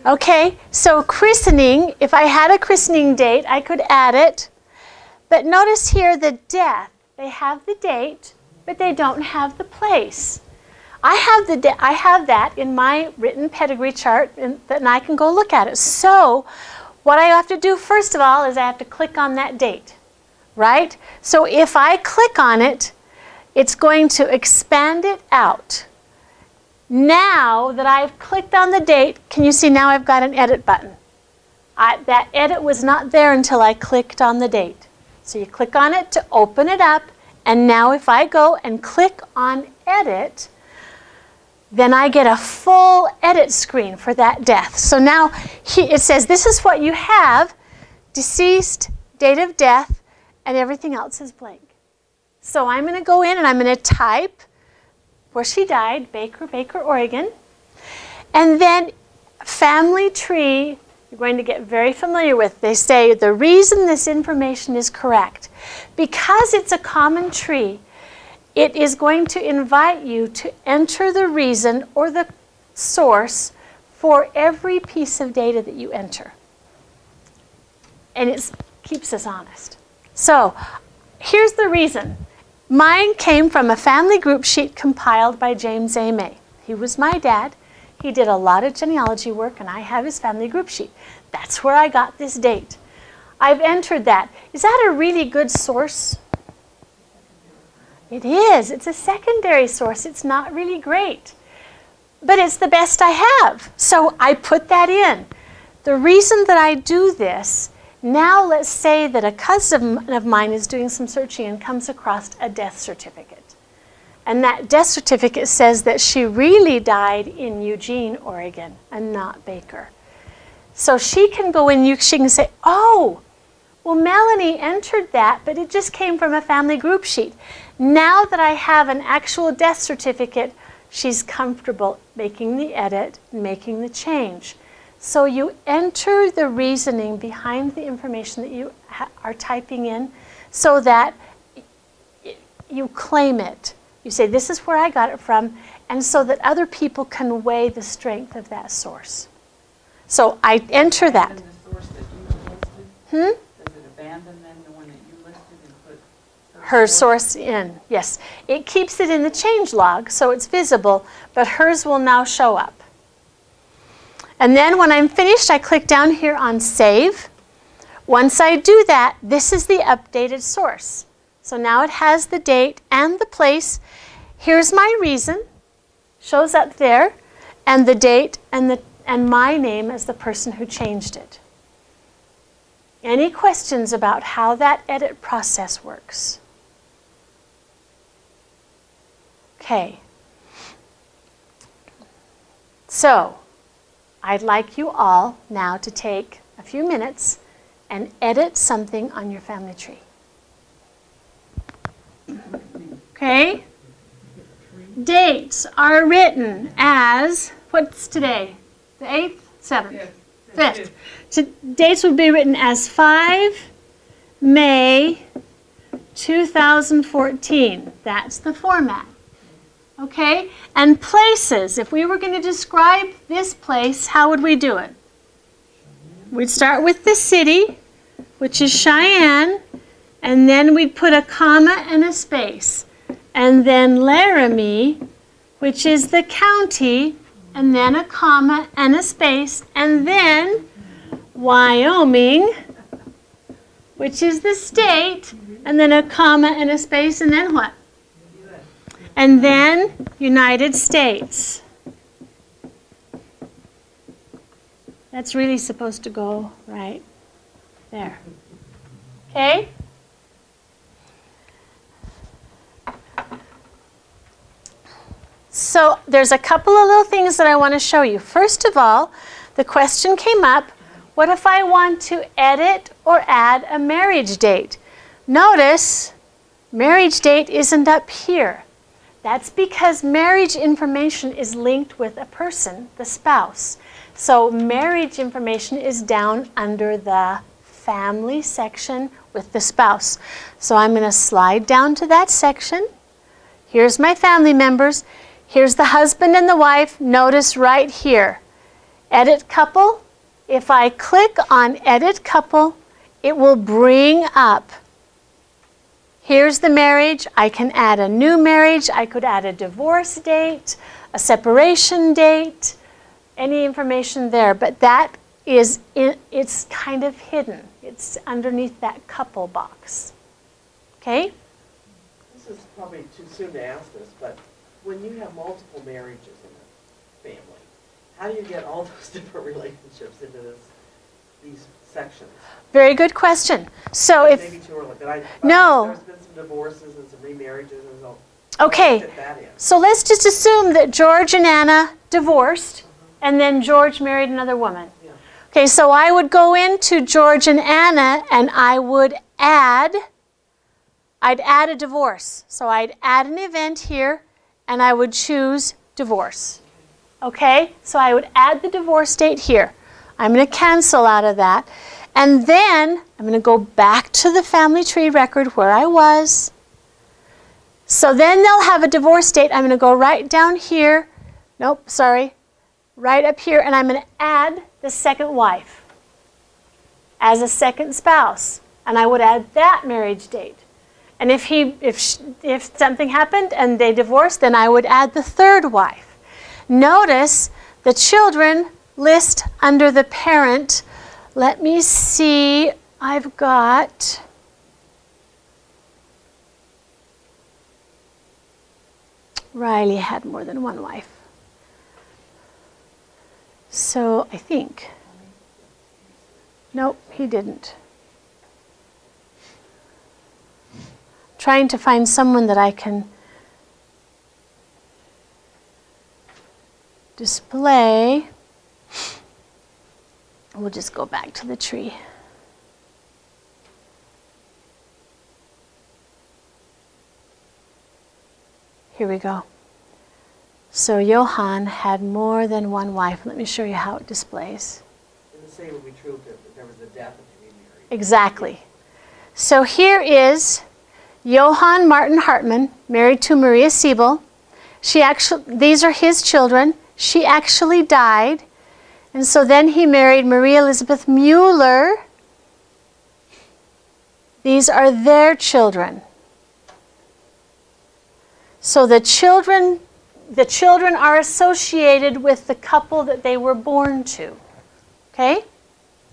Okay, so christening, if I had a christening date, I could add it. But notice here the death. They have the date, but they don't have the place. I have that in my written pedigree chart, and I can go look at it. So what I have to do first of all is I have to click on that date, right? So if I click on it, it's going to expand it out. Now that I've clicked on the date, can you see now I've got an edit button? That edit was not there until I clicked on the date. So you click on it to open it up, and now if I go and click on edit, then I get a full edit screen for that death. So now it says this is what you have, deceased, date of death, and everything else is blank. So I'm going to go in and I'm going to type where she died, Baker, Oregon. And then Family Tree, you're going to get very familiar with. They say the reason this information is correct, because it's a common tree, it is going to invite you to enter the reason or the source for every piece of data that you enter. And it keeps us honest. So here's the reason. Mine came from a family group sheet compiled by James A. May. He was my dad. He did a lot of genealogy work, and I have his family group sheet. That's where I got this date. I've entered that. Is that a really good source? It is. It's a secondary source. It's not really great. But it's the best I have. So I put that in. The reason that I do this, now let's say that a cousin of mine is doing some searching and comes across a death certificate. And that death certificate says that she really died in Eugene, Oregon, and not Baker. So she can go in, she can say, oh, well, Melanie entered that, but it just came from a family group sheet. Now that I have an actual death certificate, she's comfortable making the edit, making the change. So you enter the reasoning behind the information that you are typing in so that you claim it. You say, this is where I got it from, and so that other people can weigh the strength of that source. So I enter that. Abandon the source that you listed? Does it abandon then the one that you listed and put her source in? Yes. It keeps it in the change log so it's visible, but hers will now show up. And then when I'm finished, I click down here on Save. Once I do that, this is the updated source. So now it has the date and the place. Here's my reason, shows up there, and the date and my name as the person who changed it. Any questions about how that edit process works? Okay. So, I'd like you all now to take a few minutes and edit something on your family tree. Okay? Dates are written as, what's today? The 8th? 7th? 5th. So dates would be written as 5 May 2014. That's the format. Okay? And places, if we were going to describe this place, how would we do it? We'd start with the city, which is Cheyenne, and then we'd put a comma and a space. And then Laramie, which is the county, and then a comma and a space, and then Wyoming, which is the state, and then a comma and a space, and then what? And then United States. That's really supposed to go right there. Okay? So there's a couple of little things that I want to show you. First of all, the question came up, what if I want to edit or add a marriage date? Notice, marriage date isn't up here. That's because marriage information is linked with a person, the spouse. So marriage information is down under the family section with the spouse. So I'm going to slide down to that section. Here's my family members. Here's the husband and the wife. Notice right here, edit couple. If I click on edit couple, it will bring up, here's the marriage. I can add a new marriage. I could add a divorce date, a separation date, any information there. But that is, it's kind of hidden. It's underneath that couple box. Okay? This is probably too soon to ask this, but when you have multiple marriages in a family, how do you get all those different relationships into these sections? Very good question. So if maybe too early, but no, there's been some divorces and some remarriages and so. Okay, fit that in? So let's just assume that George and Anna divorced, and then George married another woman. Yeah. Okay, so I would go into George and Anna, and I would I'd add a divorce. So I'd add an event here, and I would choose divorce. Okay, so I would add the divorce date here. I'm going to cancel out of that. And then I'm going to go back to the family tree record where I was. So then they'll have a divorce date. I'm going to go right down here. Nope, sorry. Right up here, and I'm going to add the second wife as a second spouse. And I would add that marriage date. And if something happened and they divorced, then I would add the third wife. Notice the children list under the parent. Let me see. I've got Riley had more than one wife. So I think. Nope, he didn't. Trying to find someone that I can display. We'll just go back to the tree. Here we go. So Johann had more than one wife. Let me show you how it displays. And the same would be true if there was a death and he remarried. Exactly. So here is Johann Martin Hartmann, married to Maria Siebel. These are his children. She actually died. And so then he married Maria Elizabeth Mueller. These are their children. So the children are associated with the couple that they were born to. Okay?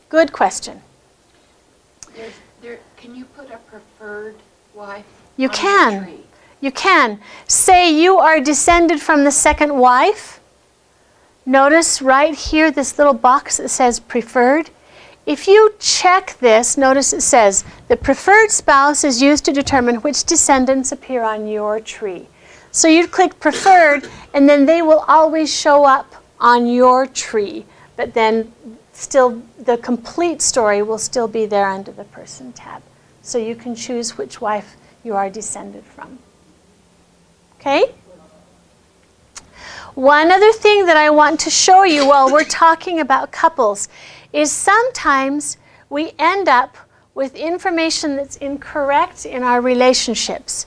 Good question. Can you put a preferred wife You on the can. tree? You can. Say you are descended from the second wife. Notice right here this little box that says preferred. If you check this, notice it says the preferred spouse is used to determine which descendants appear on your tree. So you'd click preferred and then they will always show up on your tree. But then still the complete story will still be there under the person tab. So you can choose which wife you are descended from. Okay? One other thing that I want to show you while we're talking about couples is sometimes we end up with information that's incorrect in our relationships.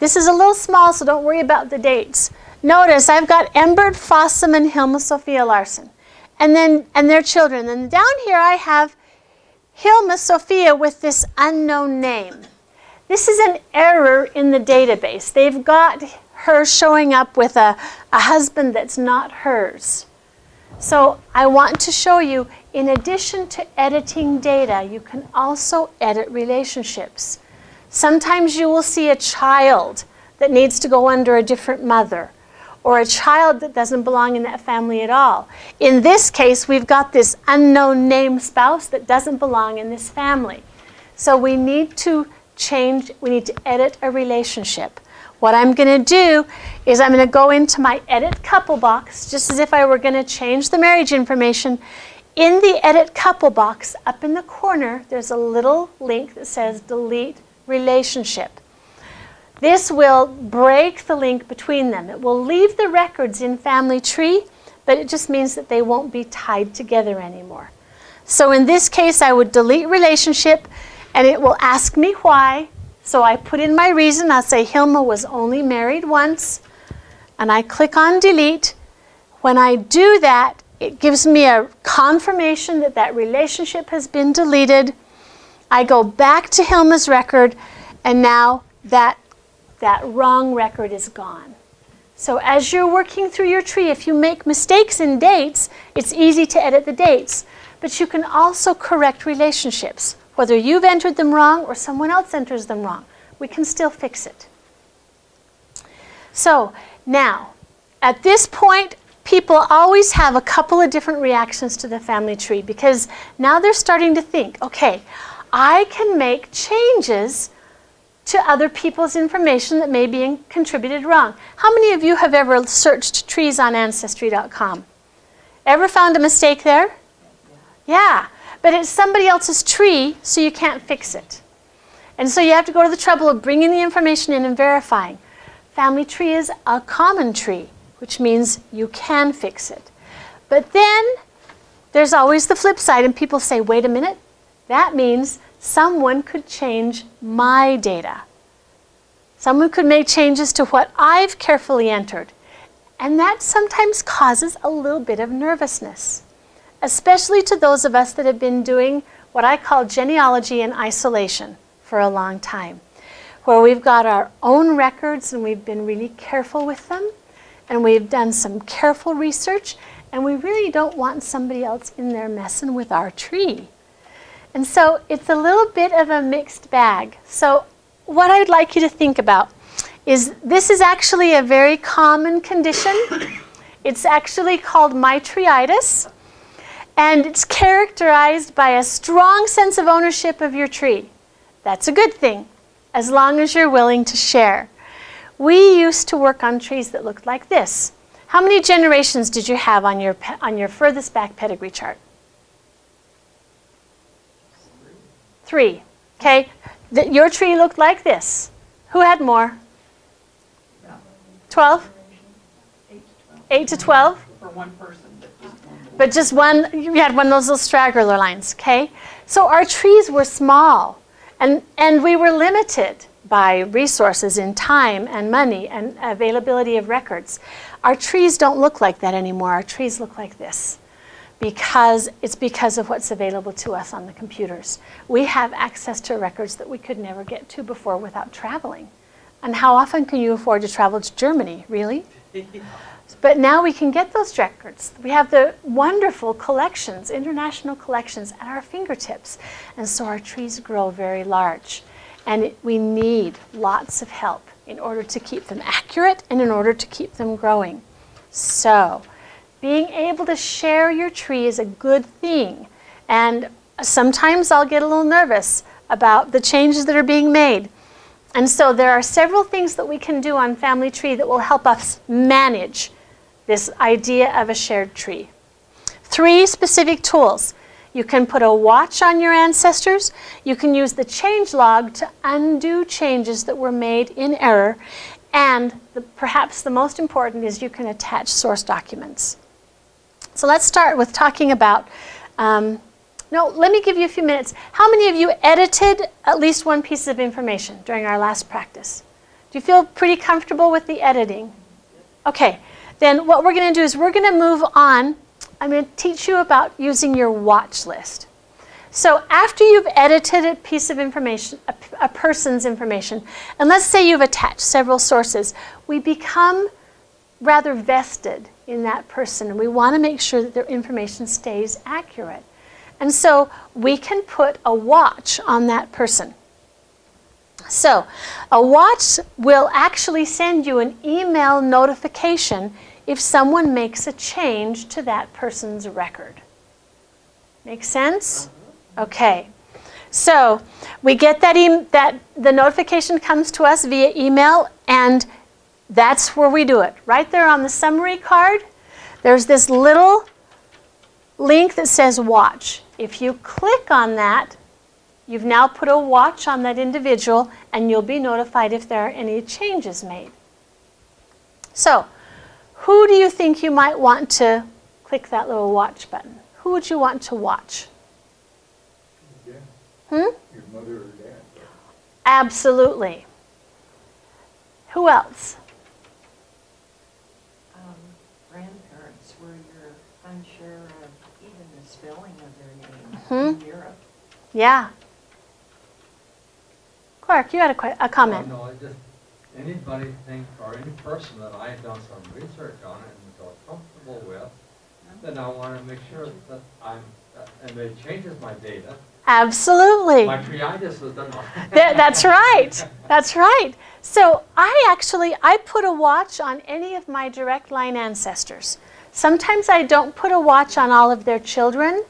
This is a little small, so don't worry about the dates. Notice I've got Embert Fossum and Hilma Sophia Larson, and their children. And down here I have Hilma Sophia with this unknown name. This is an error in the database. They've got her showing up with a husband that's not hers. So I want to show you, in addition to editing data, you can also edit relationships. Sometimes you will see a child that needs to go under a different mother, or a child that doesn't belong in that family at all. In this case, we've got this unknown name spouse that doesn't belong in this family. So we need to edit a relationship. What I'm going to do is I'm going to go into my edit couple box, just as if I were going to change the marriage information. In the edit couple box, up in the corner, there's a little link that says delete relationship. This will break the link between them. It will leave the records in family tree, but it just means that they won't be tied together anymore. So in this case, I would delete relationship, and it will ask me why. So I put in my reason. I'll say Hilma was only married once, and I click on delete. When I do that, it gives me a confirmation that that relationship has been deleted. I go back to Hilma's record, and now that wrong record is gone. So as you're working through your tree, if you make mistakes in dates, it's easy to edit the dates. But you can also correct relationships. Whether you've entered them wrong or someone else enters them wrong, we can still fix it. So now, at this point, people always have a couple of different reactions to the family tree, because now they're starting to think, okay, I can make changes to other people's information that may be contributed wrong. How many of you have ever searched trees on Ancestry.com? Ever found a mistake there? Yeah. But it's somebody else's tree, so you can't fix it. And so you have to go to the trouble of bringing the information in and verifying. Family tree is a common tree, which means you can fix it. But then there's always the flip side, and people say, wait a minute, that means someone could change my data. Someone could make changes to what I've carefully entered. And that sometimes causes a little bit of nervousness, especially to those of us that have been doing what I call genealogy in isolation for a long time, where we've got our own records and we've been really careful with them, and we've done some careful research, and we really don't want somebody else in there messing with our tree. And so it's a little bit of a mixed bag. So what I'd like you to think about is this is actually a very common condition. It's actually called mitreitis, and it's characterized by a strong sense of ownership of your tree. That's a good thing, as long as you're willing to share. We used to work on trees that looked like this. How many generations did you have on your furthest back pedigree chart? 3. Okay, your tree looked like this. Who had more? 12? 8 to 12? For one person, But just one, you had one of those little straggler lines, okay? So our trees were small, and we were limited by resources in time and money and availability of records. Our trees don't look like that anymore. Our trees look like this because of what's available to us on the computers. We have access to records that we could never get to before without traveling. And how often can you afford to travel to Germany, really? But now we can get those records. We have the wonderful collections, international collections at our fingertips. And so our trees grow very large. And we need lots of help in order to keep them accurate and in order to keep them growing. So being able to share your tree is a good thing. And sometimes I'll get a little nervous about the changes that are being made. And so there are several things that we can do on Family Tree that will help us manage this idea of a shared tree. 3 specific tools. You can put a watch on your ancestors. You can use the change log to undo changes that were made in error. And perhaps the most important is you can attach source documents. So let's start with talking about, let me give you a few minutes. How many of you edited at least one piece of information during our last practice? Do you feel pretty comfortable with the editing? Okay, then what we're going to do is we're going to move on. I'm going to teach you about using your watch list. So after you've edited a piece of information, a person's information, and let's say you've attached several sources, we become rather vested in that person, and we want to make sure that their information stays accurate. And so we can put a watch on that person. So a watch will actually send you an email notification if someone makes a change to that person's record. Make sense? Okay. So we get that the notification comes to us via email, and that's where we do it. Right there on the summary card, there's this little link that says watch. If you click on that, you've now put a watch on that individual, and you'll be notified if there are any changes made. So who do you think you might want to click that little watch button? Who would you want to watch? Your mother or dad. Absolutely. Who else? Grandparents where you're unsure of even the spelling of their name in Europe. Yeah. Clark, you had a comment. No, just anybody or any person that I have done some research on it and feel comfortable with, then I want to make sure that and it changes my data. Absolutely. My triitis is done. That's right. That's right. So I put a watch on any of my direct line ancestors. Sometimes I don't put a watch on all of their children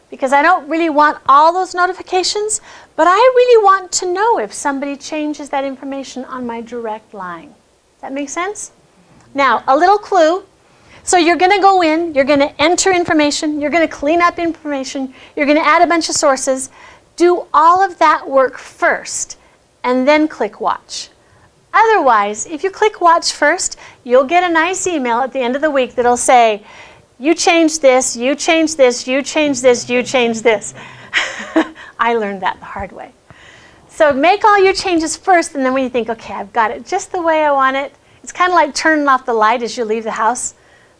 because I don't really want all those notifications, but I really want to know if somebody changes that information on my direct line. That make sense? Now, a little clue. So you're going to go in, you're going to enter information, you're going to clean up information, you're going to add a bunch of sources. Do all of that work first, and then click watch. Otherwise, if you click watch first, you'll get a nice email at the end of the week that'll say, you changed this, you changed this, you changed this, you changed this. I learned that the hard way. So make all your changes first, and then when you think, okay, I've got it just the way I want it, it's kind of like turning off the light as you leave the house.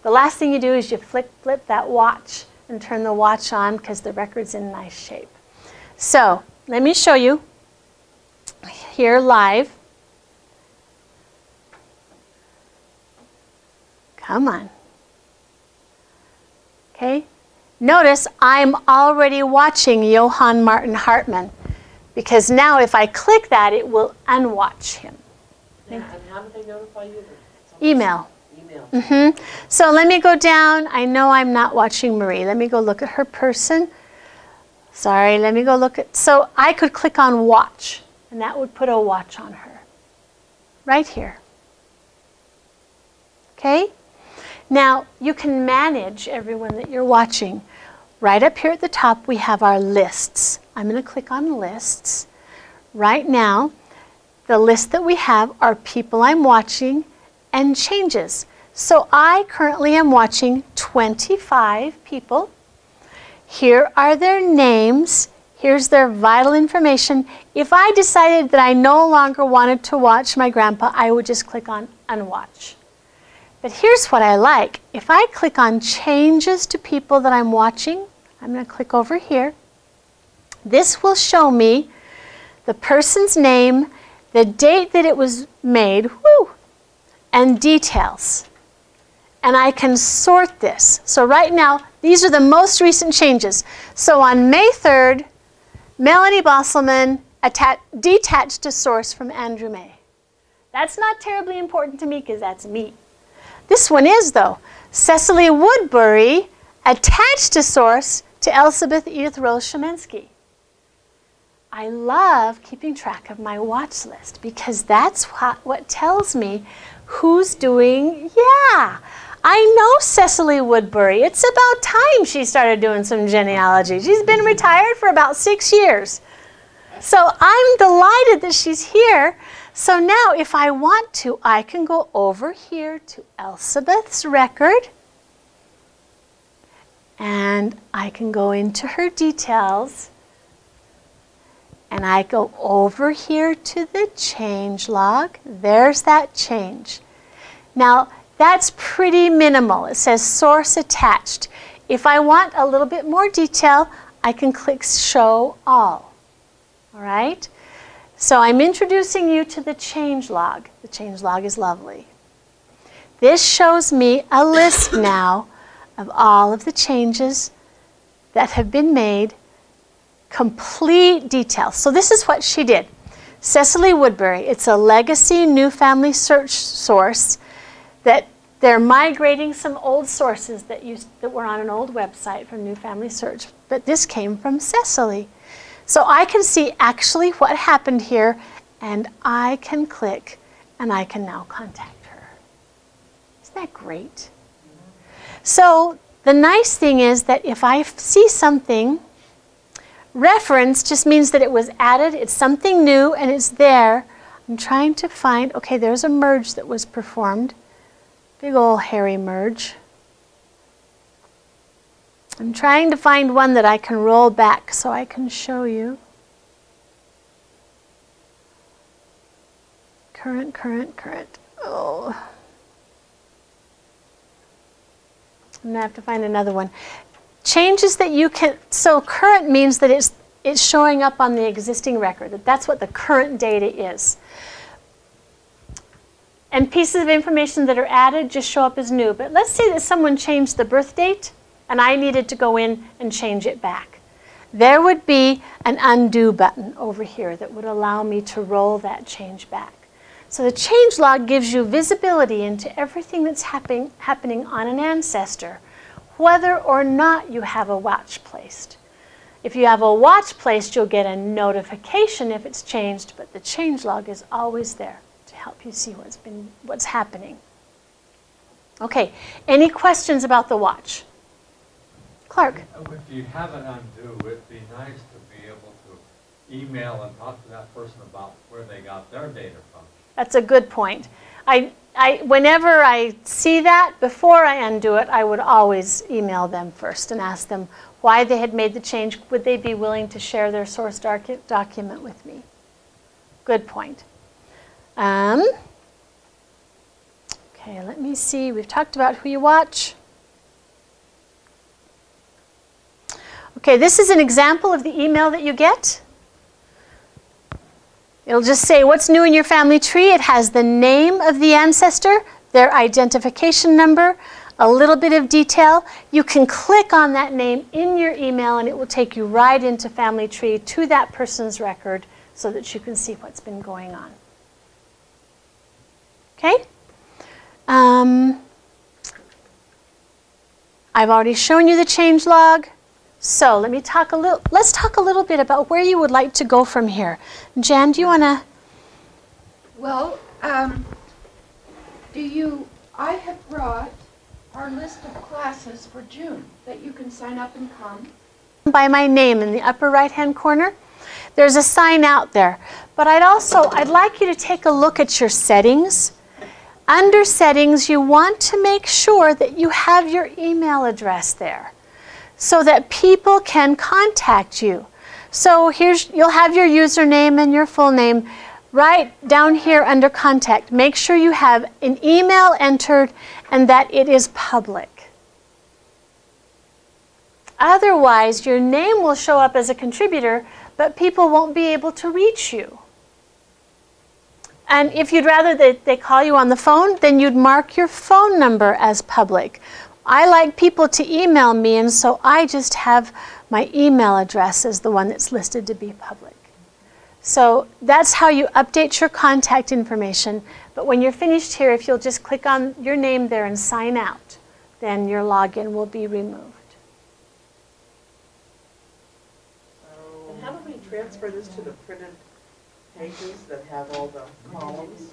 The last thing you do is you flip that watch and turn the watch on because the record's in nice shape. So let me show you here live. Come on. Okay. Notice I'm already watching Johann Martin Hartmann because now if I click that, it will unwatch him. And how do they notify you? Email. Email. So let me go down. I know I'm not watching Marie. Let me go look at her person. Sorry, let me go look at, so I could click on watch, and that would put a watch on her. Right here. Okay? Now, you can manage everyone that you're watching. Right up here at the top, we have our lists. I'm going to click on lists. Right now, the list that we have are people I'm watching and changes. So I currently am watching 25 people. Here are their names. Here's their vital information. If I decided that I no longer wanted to watch my grandpa, I would just click on unwatch. But here's what I like. If I click on changes to people that I'm watching, I'm going to click over here. This will show me the person's name, the date that it was made, and details. And I can sort this. So right now, these are the most recent changes. So on May 3rd, Melanie Bosselman detached a source from Andrew May. That's not terribly important to me because that's me. This one is, though. Cecily Woodbury attached a source to Elizabeth Edith Rose Shemensky. I love keeping track of my watch list because that's what tells me who's doing, I know Cecily Woodbury. It's about time she started doing some genealogy. She's been retired for about 6 years. So I'm delighted that she's here. So now if I want to, I can go over here to Elizabeth's record. And I can go into her details. And I go over here to the change log. There's that change. Now, that's pretty minimal. It says source attached. If I want a little bit more detail, I can click show all. All right? So I'm introducing you to the change log. The change log is lovely. This shows me a list now of all of the changes that have been made, complete details. So this is what she did. Cecily Woodbury, it's a legacy new family search source that they're migrating some old sources that were on an old website from New Family Search, but this came from Cecily. So I can see actually what happened here, and I can click, and I can now contact her. Isn't that great? So the nice thing is that if I see something, reference just means that it was added, it's something new, and it's there. I'm trying to find, okay, there's a merge that was performed. Big old hairy merge. I'm trying to find one that I can roll back so I can show you. Current. Oh. I'm going to have to find another one. Changes that you can, so current means that it's showing up on the existing record. That's what the current data is. And pieces of information that are added just show up as new. But let's say that someone changed the birth date and I needed to go in and change it back. There would be an undo button over here that would allow me to roll that change back. So the change log gives you visibility into everything that's happening on an ancestor, whether or not you have a watch placed. If you have a watch placed, you'll get a notification if it's changed, but the change log is always there to help you see what's happening. Okay, any questions about the watch? Clark. If you have an undo, it'd be nice to be able to email and talk to that person about where they got their data from. That's a good point. Whenever I see that, before I undo it, I would always email them first and ask them why they had made the change. Would they be willing to share their source document with me? Good point. Okay, let me see. We've talked about who you watch. Okay, this is an example of the email that you get. It'll just say, what's new in your family tree? It has the name of the ancestor, their identification number, a little bit of detail. You can click on that name in your email and it will take you right into Family Tree to that person's record so that you can see what's been going on. Okay? I've already shown you the change log. So let's talk a little bit about where you would like to go from here. Jan, do you want to? Well, I have brought our list of classes for June that you can sign up and come. By my name in the upper right-hand corner. There's a sign out there. But I'd like you to take a look at your settings. Under settings, you want to make sure that you have your email address there so that people can contact you. So you'll have your username and your full name right down here under contact. Make sure you have an email entered and that it is public. Otherwise, your name will show up as a contributor, but people won't be able to reach you. And if you'd rather that they call you on the phone, then you'd mark your phone number as public. I like people to email me, and so I just have my email address as the one that's listed to be public. So that's how you update your contact information. But when you're finished here, if you'll just click on your name there and sign out, then your login will be removed. And how do we transfer this to the printed pages that have all the columns?